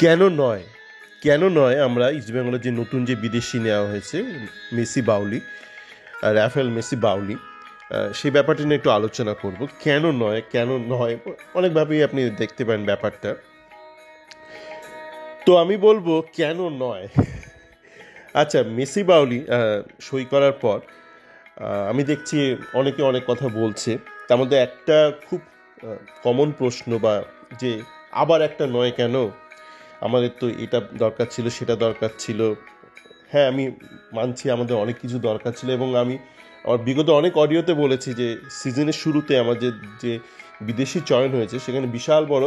কেন নয় কেন নয় আমরা ইস্টবেঙ্গলের যে নতুন যে বিদেশি নেওয়া হয়েছে মেসি বাউলি, রাফেল মেসি বাউলি, সেই ব্যাপারটা নিয়ে একটু আলোচনা করব। কেন নয় অনেকভাবেই আপনি দেখতে পারেন ব্যাপারটা। তো আমি বলবো কেন নয়। আচ্ছা, মেসি বাউলি সই করার পর আমি দেখছি অনেকে অনেক কথা বলছে। তার মধ্যে একটা খুব কমন প্রশ্ন বা যে আবার একটা নয় কেন, আমাদের তো এটা দরকার ছিল সেটা দরকার ছিল। হ্যাঁ, আমি মানছি আমাদের অনেক কিছু দরকার ছিল, এবং আমি আমার বিগত অনেক অডিওতে বলেছি যে সিজনের শুরুতে আমাদের যে বিদেশি চয়ন হয়েছে সেখানে বিশাল বড়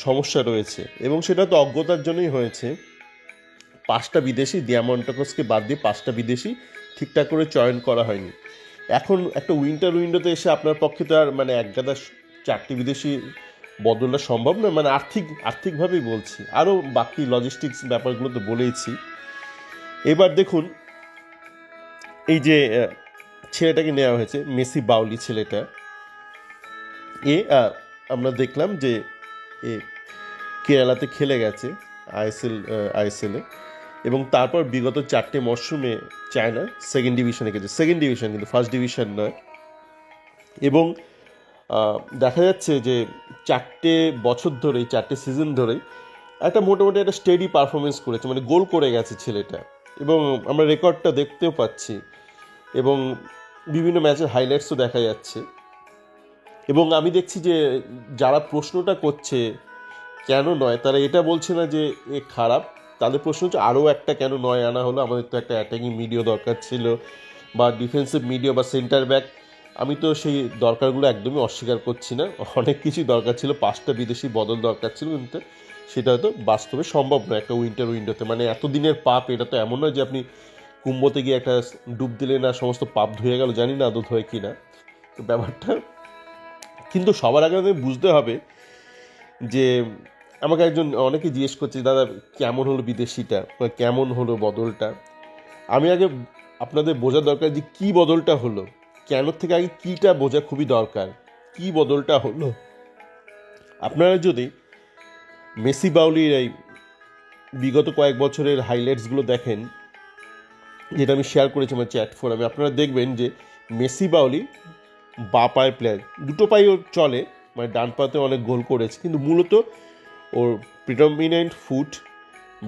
সমস্যা রয়েছে, এবং সেটা তো অজ্ঞতার জন্যই হয়েছে। 5টা বিদেশি, দিয়ামন্টাকসকে বাদ দিয়ে 5টা বিদেশি ঠিকঠাক করে চয়ন করা হয়নি। এখন একটা উইন্টার উইন্ডোতে এসে আপনার পক্ষে তো আর মানে একগাদা 4টি বিদেশি বদলটা সম্ভব নয়, মানে আর্থিকভাবেই বলছি, আরও বাকি লজিস্টিক্স ব্যাপারগুলো তো বলেইছি। এবার দেখুন, এই যে ছেলেটাকে নেওয়া হয়েছে মেসি বাউলি ছেলেটা, আমরা দেখলাম যে এ কেরালাতে খেলে গেছে আইএসএলে, এবং তারপর বিগত 4টে মরশুমে চায়না সেকেন্ড ডিভিশনে গেছে। সেকেন্ড ডিভিশন, কিন্তু ফার্স্ট ডিভিশন নয়। এবং দেখা যাচ্ছে যে 4টে বছর ধরেই, 4টে সিজন ধরেই একটা মোটামুটি একটা স্টেডি পারফরমেন্স করেছে, মানে গোল করে গেছে ছেলেটা, এবং আমরা রেকর্ডটা দেখতেও পাচ্ছি, এবং বিভিন্ন ম্যাচের হাইলাইটসও দেখা যাচ্ছে। এবং আমি দেখছি যে যারা প্রশ্নটা করছে কেন নয়, তারা এটা বলছে না যে এ খারাপ, তাদের প্রশ্ন হচ্ছে আরও একটা কেন নয় আনা হলো, আমাদের তো একটা অ্যাটাকিং মিডিও দরকার ছিল, বা ডিফেন্সিভ মিডিও বা সেন্টার ব্যাক। আমি তো সেই দরকারগুলো একদমই অস্বীকার করছি না, অনেক কিছুই দরকার ছিল, 5টা বিদেশি বদল দরকার ছিল, কিন্তু সেটা হয়তো বাস্তবে সম্ভব নয় একটা উইন্টার উইন্ডোতে। মানে এতদিনের পাপ, এটা তো এমন নয় যে আপনি কুম্ভতে গিয়ে একটা ডুব দিলে না সমস্ত পাপ ধুয়ে গেল, জানি না আদৌ ধোয় কি না। তো ব্যাপারটা কিন্তু সবার আগে আমাদের বুঝতে হবে যে, আমাকে একজন অনেকে জিজ্ঞেস করছে দাদা কেমন হলো বিদেশিটা বা কেমন হলো বদলটা। আমি আগে আপনাদের বোঝা দরকার যে কী বদলটা হলো, কেন থেকে আগে কীটা বোঝা খুবই দরকার। কী বদলটা হলো, আপনারা যদি মেসি বাউলির এই বিগত কয়েক বছরের হাইলাইটসগুলো দেখেন, যেটা আমি শেয়ার করেছি আমার চ্যাট ফোরামে, আপনারা দেখবেন যে মেসি বাউলি বা পায়ের প্লেয়ার, দুটো পায়ে ওর চলে, মানে ডান পাতে অনেক গোল করেছে, কিন্তু মূলত ওর প্রিডমিনেন্ট ফুট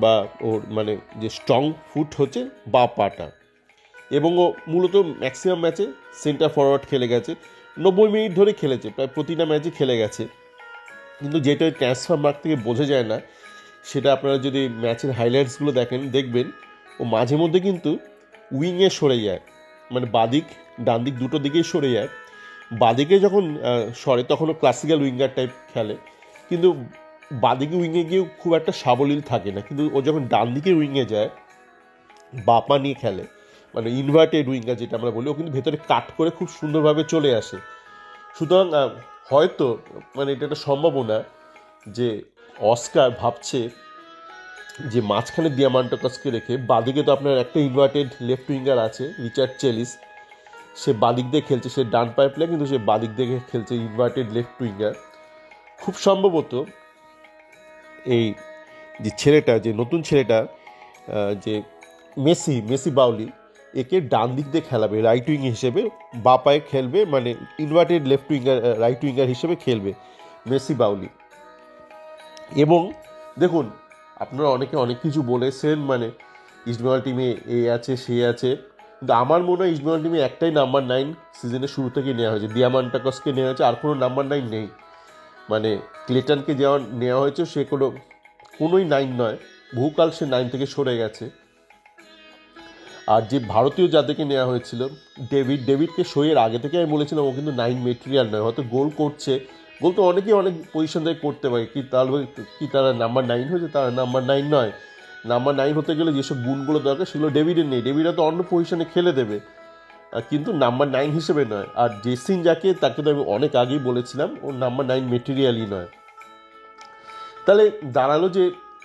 বা ওর মানে যে স্ট্রং ফুট হচ্ছে বা পাটা, এবং ও মূলত ম্যাক্সিমাম ম্যাচে সেন্টার ফরওয়ার্ড খেলে গেছে, 90 মিনিট ধরে খেলেছে, প্রায় প্রতিটা ম্যাচে খেলে গেছে। কিন্তু যেটা ওই ট্রান্সফার মার্ক থেকে বোঝা যায় না, সেটা আপনারা যদি ম্যাচের হাইলাইটসগুলো দেখবেন ও মাঝে মধ্যে কিন্তু উইংয়ে সরে যায়, মানে বাদিক ডান দিক দুটো দিকেই সরে যায়। বাদিকে যখন সরে তখন ও ক্লাসিক্যাল উইঙ্গার টাইপ খেলে, কিন্তু বাদিকে উইংয়ে গিয়েও খুব একটা সাবলীল থাকে না। কিন্তু ও যখন ডান দিকে উইংয়ে যায়, বাপা নিয়ে খেলে, মানে ইনভার্টেড উইঙ্গার যেটা আমরা বলি, ও কিন্তু ভেতরে কাট করে খুব সুন্দরভাবে চলে আসে। সুতরাং হয়তো মানে এটা একটা সম্ভাবনা যে অস্কার ভাবছে যে মাঝখানে দিয়ামান্টাকাসকে রেখে, বাদিকে তো আপনার একটা ইনভার্টেড লেফট উইঙ্গার আছে রিচার্ড চেলিস, সে বাদিক দিয়ে খেলছে, সে ডান পায়ে প্লেয়ার, কিন্তু সে বাদিক দিয়ে খেলছে, ইনভার্টেড লেফট উইঙ্গার। খুব সম্ভবত এই যে ছেলেটা, যে নতুন ছেলেটা, যে মেসি বাউলি, একে ডান দিক দিয়ে খেলাবে, রাইট উইং হিসেবে বা পায়ে খেলবে, মানে inverted left winger, right winger হিসেবে খেলবে মেসি বাউলি। এবং দেখুন, আপনারা অনেকে অনেক কিছু বলেছেন, মানে ইস্টবেঙ্গল টিমে এ আছে সে আছে, কিন্তু আমার মনে হয় ইস্টবেঙ্গল টিমে একটাই নাম্বার 9 সিজনের শুরু থেকে নেওয়া হয়েছে, দিয়ামান্টাকসকে নেওয়া হয়েছে, আর কোনো নাম্বার 9 নেই। মানে ক্লেটনকে যেমন নেওয়া হয়েছে, সে কোনোই 9 নয়, বহুকাল সে 9 থেকে সরে গেছে। আর যে ভারতীয় যাদেরকে নেওয়া হয়েছিল, ডেভিডকে সইয়ের আগে থেকে আমি বলেছিলাম ও কিন্তু 9 মেটেরিয়াল নয়, হয়তো গোল করছে, গোল তো অনেকেই অনেক পজিশন থেকে করতে পারে, কি তারা নাম্বার 9 হয়েছে? তারা নাম্বার 9 নয়। নাম্বার 9 হতে গেলে যেসব গুণগুলো দরকার সেগুলো ডেভিডের নেই। ডেভিড হয়তো অন্য পজিশনে খেলে দেবে, কিন্তু নাম্বার 9 হিসেবে নয়। আর জেসিন যাকে, তাকে তো আমি অনেক আগেই বলেছিলাম ও নাম্বার 9 মেটেরিয়ালই নয়। তাহলে দাঁড়ালো যে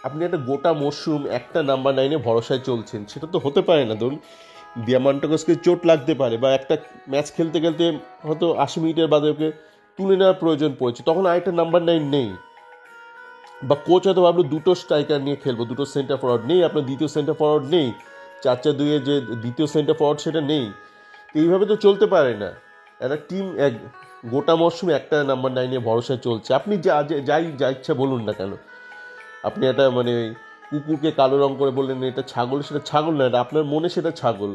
আপনি একটা গোটা মরশুম একটা নাম্বার 9-এ ভরসায় চলছেন, সেটা তো হতে পারে না। ধরুন দিয়ামান্টাকসকে চোট লাগতে পারে, বা একটা ম্যাচ খেলতে খেলতে হয়তো 80 মিনিটের বাদে ওকে তুলে নেওয়ার প্রয়োজন পড়েছে, তখন আরেকটা নাম্বার 9 নেই। বা কোচ হয়তো ভাবলো দুটো স্ট্রাইকার নিয়ে খেলবো, দুটো সেন্টার ফরওয়ার্ড নেই, আপনার দ্বিতীয় সেন্টার ফরওয়ার্ড নেই, 4-4-2 যে দ্বিতীয় সেন্টার ফরওয়ার্ড সেটা নেই। তো এইভাবে তো চলতে পারে না। একটা টিম গোটা মরশুমে একটা নাম্বার 9-এ ভরসায় চলছে, আপনি যা ইচ্ছা বলুন না কেন। আপনি একটা মানে কুকুরকে কালো রং করে বললেন এটা ছাগল, সেটা ছাগল না, এটা আপনার মনে সেটা ছাগল,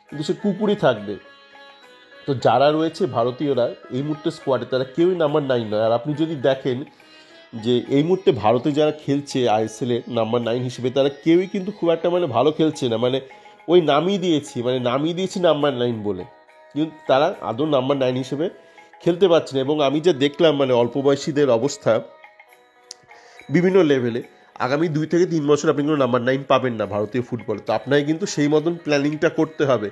কিন্তু সে কুকুরই থাকবে। তো যারা রয়েছে ভারতীয়রা এই মুহূর্তে স্কোয়াডে, তারা কেউই নাম্বার 9 নয়। আর আপনি যদি দেখেন যে এই মুহূর্তে ভারতে যারা খেলছে আইএসএল এর নাম্বার 9 হিসেবে, তারা কেউই কিন্তু খুব একটা মানে ভালো খেলছে না, মানে ওই নামিয়ে দিয়েছি নাম্বার 9 বলে, কিন্তু তারা আদৌ নাম্বার 9 হিসেবে খেলতে পারছে না। এবং আমি যা দেখলাম মানে অল্প বয়সীদের অবস্থা বিভিন্ন লেভেলে, আগামী 2 থেকে 3 বছর আপনি কোনো নাম্বার 9 পাবেন না ভারতীয় ফুটবলে। তো আপনাকে কিন্তু সেই মতন প্ল্যানিংটা করতে হবে।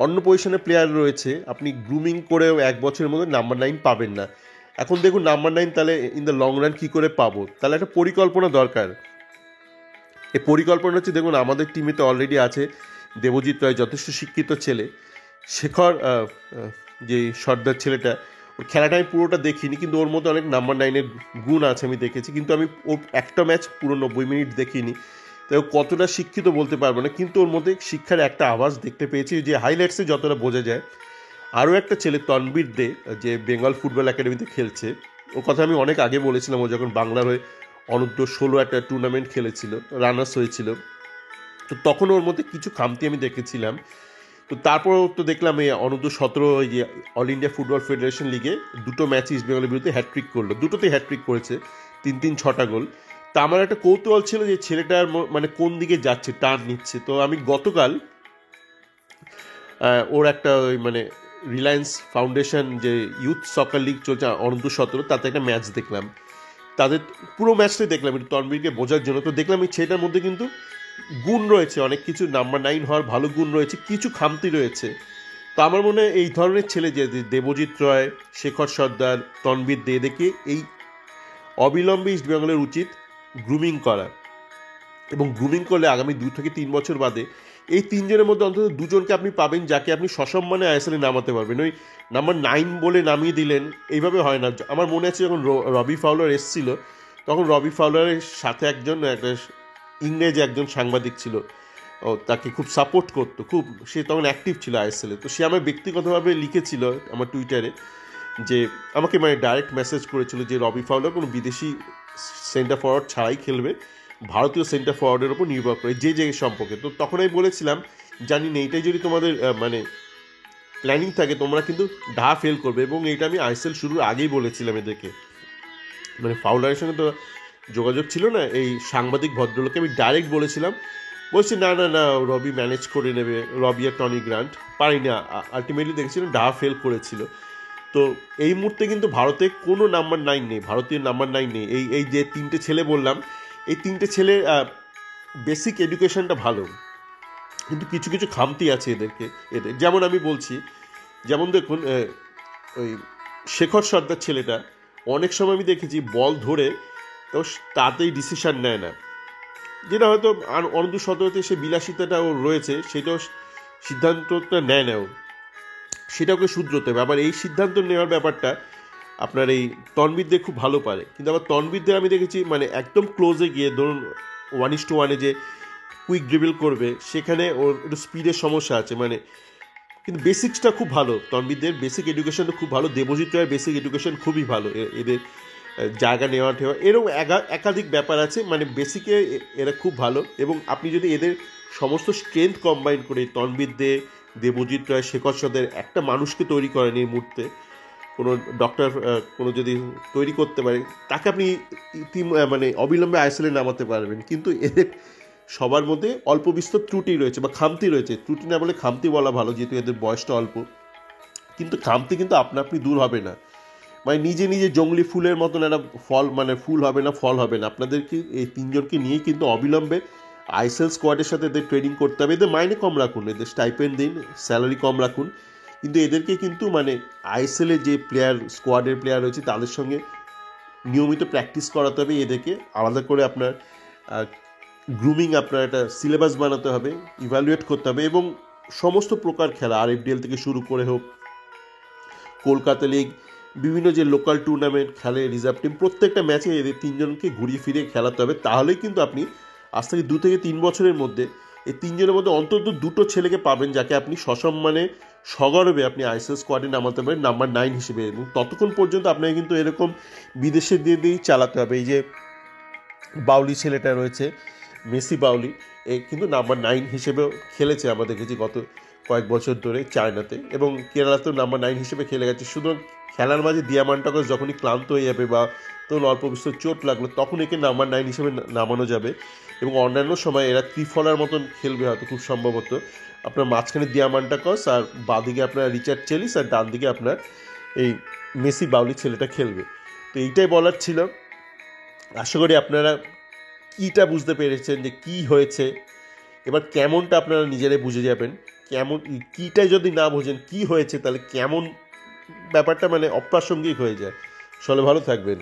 অন্য পজিশনে প্লেয়ার রয়েছে, আপনি গ্রুমিং করেও 1 বছরের মধ্যে নাম্বার 9 পাবেন না। এখন দেখুন নাম্বার 9 তাহলে ইন দ্য লং রান কী করে পাবো, তাহলে একটা পরিকল্পনা দরকার। এই পরিকল্পনা হচ্ছে, দেখুন আমাদের টিমে তো অলরেডি আছে দেবজিৎ রায়, যথেষ্ট শিক্ষিত ছেলে। শেখর যে সর্দার ছেলেটা, ওর খেলাটা আমি পুরোটা দেখিনি, কিন্তু ওর মধ্যে অনেক নাম্বার 9-এর গুণ আছে আমি দেখেছি, কিন্তু আমি ওর একটা ম্যাচ পুরো 90 মিনিট দেখিনি, তাই ও কতটা শিক্ষিত বলতে পারবো না, কিন্তু ওর মধ্যে শিক্ষার একটা আভাস দেখতে পেয়েছি, যে হাইলাইটসে যতটা বোঝা যায়। আরও একটা ছেলে তনবীর দে, যে বেঙ্গল ফুটবল একাডেমিতে খেলছে, ওর কথা আমি অনেক আগে বলেছিলাম, ও যখন বাংলার হয়ে অনূর্ধ্ব 16 একটা টুর্নামেন্ট খেলেছিল, রানার্স হয়েছিল, তো তখন ওর মধ্যে কিছু খামতি আমি দেখেছিলাম। তো তারপরেও তো দেখলাম এই অনূর্ধ্ব 17 ওই যে অল ইন্ডিয়া ফুটবল ফেডারেশন লিগে 2টো ম্যাচ ইস্ট বেঙ্গলের বিরুদ্ধে হ্যাট্রিক করলো, দুটোতেই হ্যাট্রিক করেছে, 3-3 6টা গোল। তা আমার একটা কৌতূহল ছিল যে ছেলেটার মানে কোন দিকে যাচ্ছে, টার্ন নিচ্ছে। তো আমি গতকাল ওর একটা ওই মানে রিলায়েন্স ফাউন্ডেশন যে ইউথ সকার লিগ চলছে অনূর্ধ্ব 17, তাতে একটা ম্যাচ দেখলাম, তাদের পুরো ম্যাচটাই দেখলাম একটু তনবীরকে বোঝার জন্য। তো দেখলাম এই ছেলেটার মধ্যে কিন্তু গুণ রয়েছে, অনেক কিছু নাম্বার 9 হওয়ার ভালো গুণ রয়েছে, কিছু খামতি রয়েছে। তো আমার মনে হয় এই ধরনের ছেলে যে দেবজিৎ রয়, শেখর সর্দার, তনবীর দে, এদেরকে এই অবিলম্বে ইস্ট বেঙ্গলের উচিত গ্রুমিং করা, এবং গ্রুমিং করলে আগামী 2 থেকে 3 বছর বাদে এই 3জনের মধ্যে অন্তত 2জনকে আপনি পাবেন, যাকে আপনি সসম্মানে আইএসএলে নামাতে পারবেন। ওই নাম্বার 9 বলে নামিয়ে দিলেন এইভাবে হয় না। আমার মনে আছে যখন রবি ফাউলার এসেছিল, তখন রবি ফাউলারের সাথে একটা ইংরেজ একজন সাংবাদিক ছিল, ও তাকে খুব সাপোর্ট করতো, খুব, সে তখন অ্যাক্টিভ ছিল আইএসএলে। তো সে আমার ব্যক্তিগতভাবে লিখেছিল আমার টুইটারে, যে আমাকে মানে ডাইরেক্ট মেসেজ করেছিল যে রবি ফাউলার কোনো বিদেশি সেন্টার ফরওয়ার্ড ছাড়াই খেলবে, ভারতীয় সেন্টার ফরওয়ার্ডের ওপর নির্ভর করে যে সম্পর্কে। তো তখন আমি বলেছিলাম, জানি না এইটাই যদি তোমাদের মানে প্ল্যানিং থাকে, তোমরা কিন্তু ফেল করবে। এবং এইটা আমি আইএসএল শুরুর আগেই বলেছিলাম এদেরকে, মানে ফাউলারের সঙ্গে তো যোগাযোগ ছিল না, এই সাংবাদিক ভদ্রলোককে আমি ডাইরেক্ট বলেছিলাম, বলছি না না না রবি ম্যানেজ করে নেবে, রবি আর টনি গ্রান্ট পারি না। আলটিমেটলি দেখেছিলাম ফেল করেছিল। তো এই মুহূর্তে কিন্তু ভারতে কোনো নাম্বার 9 নেই, ভারতীয় নাম্বার 9 নেই। এই যে 3টে ছেলে বললাম, এই 3টে ছেলের বেসিক এডুকেশনটা ভালো, কিন্তু কিছু কিছু খামতি আছে এদের। যেমন আমি বলছি, যেমন দেখুন ওই শেখর সর্দার ছেলেটা, অনেক সময় আমি দেখেছি বল ধরে তো তাতেই ডিসিশন নেয় না, যেটা হয়তো অনূর্ধ্ব 17-তে সে বিলাসিতাটা ওর রয়েছে, সেটাও সিদ্ধান্তটা নেয় না ও, সেটা ওকে শুধরোতে হবে। আবার এই সিদ্ধান্ত নেওয়ার ব্যাপারটা আপনার এই তনবীরদের খুব ভালো পারে, কিন্তু আবার তনবীরদের আমি দেখেছি মানে একদম ক্লোজে গিয়ে, ধরুন 1:1 যে কুইক ড্রিবল করবে, সেখানে ওর একটু স্পিডের সমস্যা আছে, মানে কিন্তু বেসিক্সটা খুব ভালো, তনবীরদের বেসিক এডুকেশনটা খুব ভালো, দেবজিৎ রায়ের বেসিক এডুকেশন খুবই ভালো, এদের জায়গা নেওয়া ঠেওয়া এরকম একাধিক ব্যাপার আছে, মানে বেসিকে এরা খুব ভালো। এবং আপনি যদি এদের সমস্ত স্ট্রেংথ কম্বাইন করে তনবীর দে, দেবজিৎ রায়, শেখর সদের একটা মানুষকে তৈরি করেন এই মুহূর্তে, কোনো ডক্টর কোনো যদি তৈরি করতে পারে, তাকে আপনি মানে অবিলম্বে আইএসএলে নামাতে পারবেন। কিন্তু এদের সবার মধ্যে অল্প বিস্তর ত্রুটি রয়েছে বা খামতি রয়েছে, ত্রুটি না বলে খামতি বলা ভালো, যেহেতু এদের বয়সটা অল্প। কিন্তু খামতি কিন্তু আপনা আপনি দূর হবে না, মানে নিজে নিজে জঙ্গলি ফুলের মতন একটা ফল, মানে ফুল হবে না, ফল হবে না। আপনাদেরকে এই 3জনকে নিয়েই কিন্তু অবিলম্বে আইএসএল স্কোয়াডের সাথে এদের ট্রেনিং করতে হবে। এদের মাইনে কম রাখুন, এদের স্টাইপেন্ড দিন, স্যালারি কম রাখুন, কিন্তু এদেরকে কিন্তু মানে আইএসএলে যে স্কোয়াডের প্লেয়ার রয়েছে তাদের সঙ্গে নিয়মিত প্র্যাকটিস করাতে হবে। এদেরকে আলাদা করে আপনার গ্রুমিং, আপনার একটা সিলেবাস বানাতে হবে, ইভ্যালুয়েট করতে হবে, এবং সমস্ত প্রকার খেলা, আরএফডিএল থেকে শুরু করে হোক, কলকাতা লিগ বিভিন্ন যে লোকাল টুর্নামেন্ট খেলে রিজার্ভ টিম, প্রত্যেকটা ম্যাচে এদের তিনজনকে ঘুরিয়ে ফিরিয়ে খেলাতে হবে। তাহলেই কিন্তু আপনি আজ থেকে 2 থেকে 3 বছরের মধ্যে এই তিনজনের মধ্যে অন্তত দুটো ছেলেকে পাবেন যাকে আপনি সসম্মানে সগর্বে আপনি আইএসএল স্কোয়াডে নামাতে পারেন নাম্বার 9 হিসেবে। এবং ততক্ষণ পর্যন্ত আপনাকে কিন্তু এরকম বিদেশে দিয়ে দিয়েই চালাতে হবে। এই যে বাউলি ছেলেটা রয়েছে, মেসি বাউলি, এ কিন্তু নাম্বার 9 হিসেবেও খেলেছে আমরা দেখেছি গত কয়েক বছর ধরে চায়নাতে, এবং কেরালাতেও নাম্বার 9 হিসেবে খেলে গেছে। সুতরাং খেলার মাঝে দিয়ামান্টাকস যখনই ক্লান্ত হয়ে যাবে বা তখন অল্প বিস্তর চোট লাগলো, তখন একে নাম্বার 9 হিসেবে নামানো যাবে। এবং অন্যান্য সময় এরা ত্রিফলার মতন খেলবে হয়তো খুব সম্ভবত। আপনার মাঝখানে দিয়ামান্টাকস, আর বাঁদিকে আপনার রিচার্ড চেলিস, আর ডান দিকে আপনার এই মেসি বাউলি ছেলেটা খেলবে। তো এইটাই বলার ছিল। আশা করি আপনারা কীটা বুঝতে পেরেছেন যে কী হয়েছে। এবার কেমনটা আপনারা নিজেরাই বুঝে যাবেন। কেমন কীটাই যদি না বোঝেন কী হয়েছে, তাহলে কেমন ব্যাপারটা মানে অপ্রাসঙ্গিক হয়ে যায়। সকলে ভালো থাকবেন।